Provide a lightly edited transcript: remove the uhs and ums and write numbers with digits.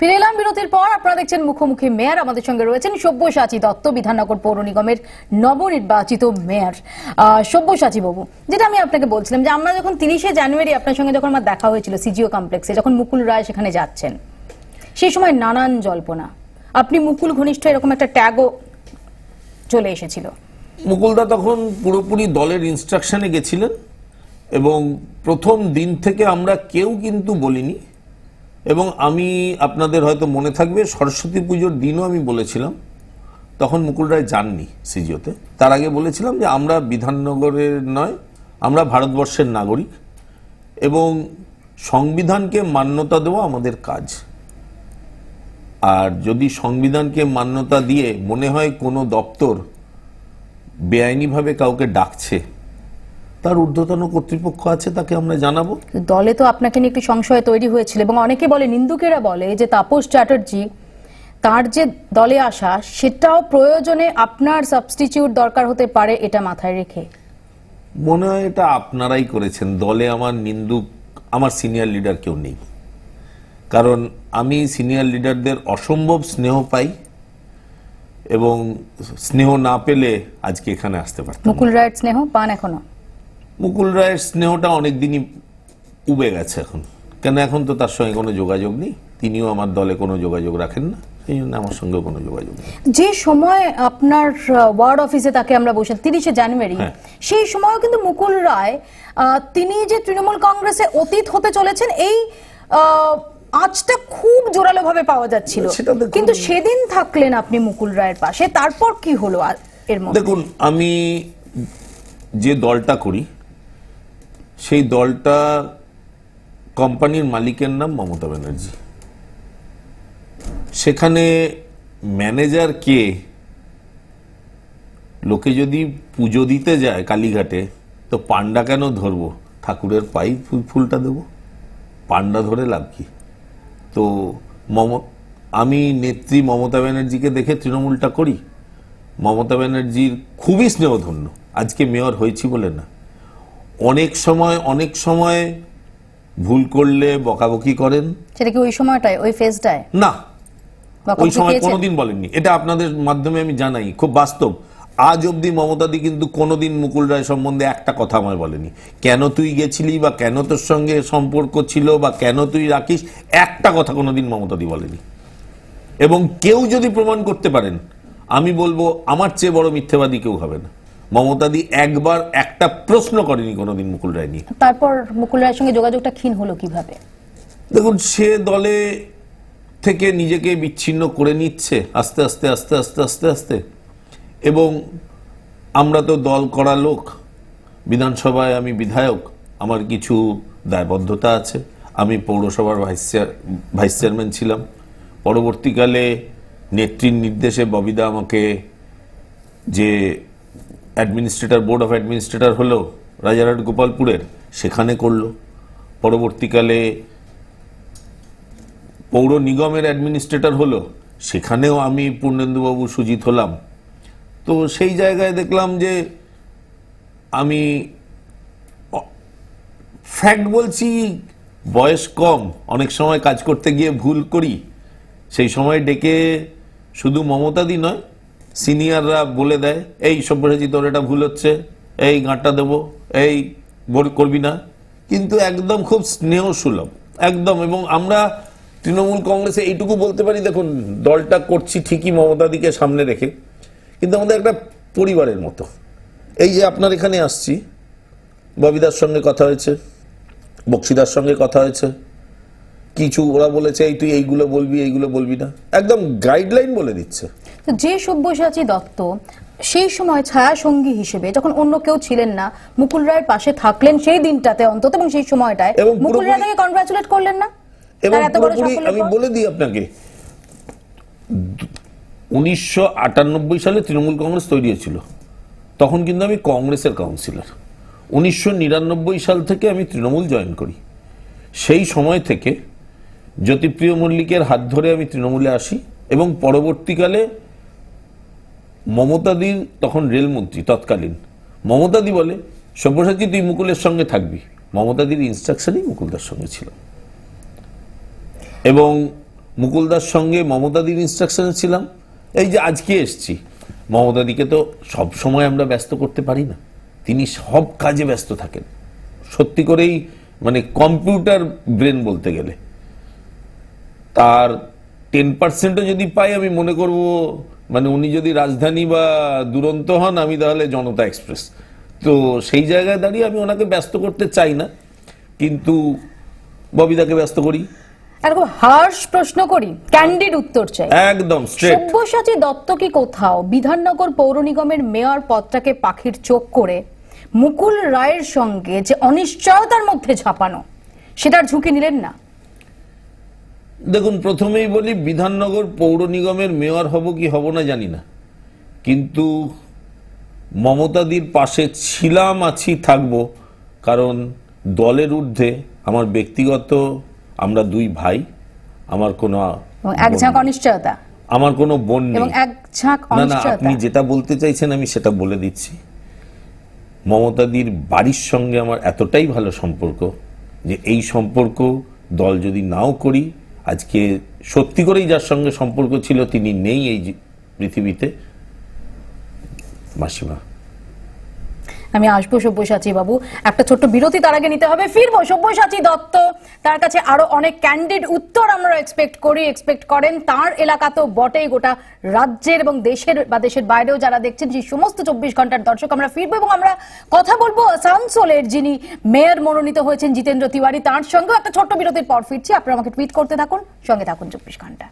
ফিরে এলাম বিরতির পর। আপনারা দেখছেন মুখোমুখি মেয়র। আমাদের সঙ্গে রয়েছেন সব্যসাচী দত্ত, বিধাননগর পৌর নিগমের নবনির্বাচিত মেয়র। সব্যসাচী বাবু, যেটা আমি আপনাকে বলছিলাম যে আমরা যখন 30শে জানুয়ারি আপনার সঙ্গে যখন আমার দেখা হয়েছিল সিজিও কমপ্লেক্সে, যখন মুকুল রায় সেখানে যাচ্ছেন, সেই সময় নানান জল্পনা, আপনি মুকুল ঘনিষ্ঠ এরকম একটা ট্যাগও চলে এসেছিল। মুকুলদা তখন পুরোপুরি দলের ইনস্ট্রাকশনে গেছিলেন এবং প্রথম দিন থেকে আমরা কেউ কিন্তু বলিনি। এবং আমি আপনাদের হয়তো মনে থাকবে সরস্বতী পুজোর দিনও আমি বলেছিলাম, তখন মুকুল রায় যাননি সিজিওতে। তার আগে বলেছিলাম যে আমরা বিধাননগরের নয়, আমরা ভারতবর্ষের নাগরিক এবং সংবিধানকে মান্যতা দেওয়া আমাদের কাজ। আর যদি সংবিধানকে মান্যতা দিয়ে মনে হয় কোনো দপ্তর বেআইনিভাবে কাউকে ডাকছে, তার ঊর্ধ্বতন কর্তৃপক্ষ আছে, তাকে আমরা জানাবো। দলে তো আপনাকে নিয়ে একটি সংশয় তৈরি হয়েছিল এবং অনেকে বলে, নিন্দুকেরা বলে যে তাপস চ্যাটার্জি তার যে দলে আসা সেটাও প্রয়োজনে আপনার সাবস্টিটিউট দরকার হতে পারে, এটা মাথায় রেখে। মনে হয় এটা আপনারাই করেছেন। দলে আমার নিন্দুক, আমার সিনিয়র লিডার কেউ নেই, কারণ আমি সিনিয়র লিডারদের অসম্ভব স্নেহ পাই এবং স্নেহ না পেলে আজকে এখানে আসতে পারতাম। মুকুল রায়ের স্নেহ পান এখনো? মুকুল রায়ের স্নেহটা অনেকদিনই উবে গেছে এখন, কেন এখন তো তার সঙ্গে কোনো যোগাযোগ নেই, তিনিও আমার দলে কোনো যোগাযোগ রাখেন না, এই জন্য আমার সঙ্গে কোনো যোগাযোগ নেই। যে সময় আপনার ওয়ার্ড অফিসে তাকে আমরা বসে 30শে জানুয়ারি, সেই সময়ও কিন্তু মুকুল রায় তিনি যে তৃণমূল কংগ্রেসে অতীত হতে চলেছেন এই আজটা খুব জোরালো ভাবে পাওয়া যাচ্ছিল, কিন্তু সেদিন থাকলেন আপনি মুকুল রায়ের পাশে। তারপর কি হলো এর মধ্যে? দেখুন, আমি যে দলটা করি সেই দলটা কোম্পানির মালিকের নাম মমতা ব্যানার্জি। সেখানে ম্যানেজার কে, লোকে যদি পুজো দিতে যায় কালীঘাটে, তো পান্ডা কেন ধরবো? ঠাকুরের পাই ফুলটা দেবো, পান্ডা ধরে লাভ কি? তো আমি নেত্রী মমতা ব্যানার্জিকে দেখে তৃণমূলটা করি। মমতা ব্যানার্জির খুবই স্নেহধন্য, আজকে মেয়র হয়েছি বলে না, অনেক সময় ভুল করলে বকাবকি করেন। সেটা কি ওই সময়টায়, ওই ফেজটায়? না, ওই সময় কোনোদিন বলেননি। এটা আপনাদের মাধ্যমে আমি জানাই, খুব বাস্তব। আজ অব্দি মমতাদি কিন্তু কোনোদিন মুকুল রায় সম্বন্ধে একটা কথা আমায় বলেনি। কেন তুই গেছিলি, বা কেন তোর সঙ্গে সম্পর্ক ছিল, বা কেন তুই রাখিস, একটা কথা কোনোদিন মমতাদি বলেনি। এবং কেউ যদি প্রমাণ করতে পারেন, আমি বলবো আমার চেয়ে বড় মিথ্যেবাদী কেউ হবে না। মমতাদি একবার একটা প্রশ্ন করেনি কোনোদিন মুকুল রায় নিয়ে। তারপর মুকুল রায়ের সঙ্গে যোগাযোগটা ক্ষীণ হলো কিভাবে? দেখুন, সে দলে থেকে নিজেকে বিচ্ছিন্ন করে নিচ্ছে আস্তে আস্তে আস্তে আস্তে আস্তে আস্তে। এবং আমরা তো দল করা লোক, বিধানসভায় আমি বিধায়ক, আমার কিছু দায়বদ্ধতা আছে। আমি পৌরসভার ভাইস চেয়ারম্যান ছিলাম। পরবর্তীকালে নেত্রীর নির্দেশে ববিদা আমাকে যে অ্যাডমিনিস্ট্রেটর, বোর্ড অফ অ্যাডমিনিস্ট্রেটর হলো রাজারহাট গোপালপুরের, সেখানে করলো। পরবর্তীকালে পৌর নিগমের অ্যাডমিনিস্ট্রেটর হলো, সেখানেও আমি পূর্ণেন্দুবাবু সুজিত হলাম। তো সেই জায়গায় দেখলাম যে আমি ফ্যাক্ট বলছি, বয়স কম, অনেক সময় কাজ করতে গিয়ে ভুল করি। সেই সময় ডেকে শুধু মমতাদি নয়, সিনিয়ররা বলে দেয়, এই সব্যসাচী তোর এটা ভুল হচ্ছে, এই গাঁটটা দেবো, এই করবি না। কিন্তু একদম খুব স্নেহ সুলভ একদম। এবং আমরা তৃণমূল কংগ্রেসে এইটুকু বলতে পারি, দেখুন দলটা করছি ঠিকই মমতাদিকে সামনে রেখে, কিন্তু আমাদের একটা পরিবারের মতো। এই যে আপনার এখানে আসছি, ববিদার সঙ্গে কথা হয়েছে, বক্সিদার সঙ্গে কথা হয়েছে, কিছু ওরা বলেছে এই তুই এইগুলো বলবি, এইগুলো বলবি না, একদম গাইডলাইন বলে দিচ্ছে। যে সব্যসাচী দত্ত সেই সময় ছায়া সঙ্গী হিসেবে, যখন অন্য কেউ ছিলেন না, মুকুল রায়ের পাশে থাকলেন সেই দিনটাতে অন্তত, এবং সেই সময়টায় মুকুল রায় তাকে কনগ্রাচুলেট করলেন না? এবং আমি বলে দিই আপনাকে, 1998 সালে তৃণমূল কংগ্রেস তৈরি হয়েছিল, তখন কিন্তু আমি কংগ্রেসের কাউন্সিলর। 1999 সাল থেকে আমি তৃণমূল জয়েন করি। সেই সময় থেকে জ্যোতিপ্রিয় মল্লিকের হাত ধরে আমি তৃণমূলে আসি এবং পরবর্তীকালে মমতাদির, তখন রেলমন্ত্রী তৎকালীন, মমতাদি বলে সব্যসাচী তুই মুকুলের সঙ্গে থাকবি। মমতাদির ইনস্ট্রাকশনই মুকুলদার সঙ্গে ছিল। এবং মুকুলদার সঙ্গে মমতাদির ইনস্ট্রাকশনে ছিলাম। এই যে আজকে এসছি, মমতাদিকে তো সব সময় আমরা ব্যস্ত করতে পারি না, তিনি সব কাজে ব্যস্ত থাকেন, সত্যি করেই মানে কম্পিউটার ব্রেন বলতে গেলে। তার 10% যদি পাই আমি মনে করব, মানে উনি যদি রাজধানী বা দুরন্ত হন, আমি তাহলে জনতা এক্সপ্রেস। তো সেই জায়গায় দাঁড়িয়ে আমি ওনাকে ব্যস্ত করতে চাই না, কিন্তু ববিদাকে ব্যস্ত করি। এরকম হার্শ প্রশ্ন করি, ক্যান্ডিড উত্তর চাই, একদম স্ট্রেট। সব্যসাচী দত্ত কি কোথাও বিধাননগর পৌর নিগমের মেয়র পদটাকে পাখির চোখ করে মুকুল রায়ের সঙ্গে যে অনিশ্চয়তার মধ্যে ঝাঁপানো, সেটার ঝুঁকি নিলেন না? দেখুন, প্রথমেই বলি, বিধাননগর পৌর নিগমের মেয়র হব কি হব না জানি না, কিন্তু মমতাদির পাশে ছিলাম, আছি, থাকবো। কারণ দলের ঊর্ধ্বে আমার ব্যক্তিগত, আমরা দুই ভাই, আমার কোনো এক ঝাঁক অনিশ্চয়তা, আমার কোনো বোন নেই। এবং এক ঝাঁক না না, অনিশ্চয়তা। আপনি যেটা বলতে চাইছেন আমি সেটা বলে দিচ্ছি। মমতাদির বাড়ির সঙ্গে আমার এতটাই ভালো সম্পর্ক যে এই সম্পর্ক দল যদি নাও করি, আজকে সত্যি করেই যার সঙ্গে সম্পর্ক ছিল তিনি নেই এই পৃথিবীতে, মাসিমা। আমি আসবো সব্যসাচী বাবু, একটা ছোট্ট বিরতি তার আগে নিতে হবে, ফিরবো। সব্যসাচী দত্ত, তার কাছে আরো অনেক ক্যান্ডিড উত্তর আমরা এক্সপেক্ট করেন। তার এলাকা তো বটেই, গোটা রাজ্যের এবং দেশের বা দেশের বাইরেও যারা দেখছেন সেই সমস্ত 24 ঘন্টার দর্শক আমরা ফিরবো, এবং আমরা কথা বলবো আসানসোলের যিনি মেয়র মনোনীত হয়েছেন জিতেন্দ্র তিওয়ারি, তার সঙ্গেও একটা ছোট্ট বিরতির পর ফিরছি। আপনারা আমাকে টুইট করতে থাকুন, সঙ্গে থাকুন 24 ঘন্টা।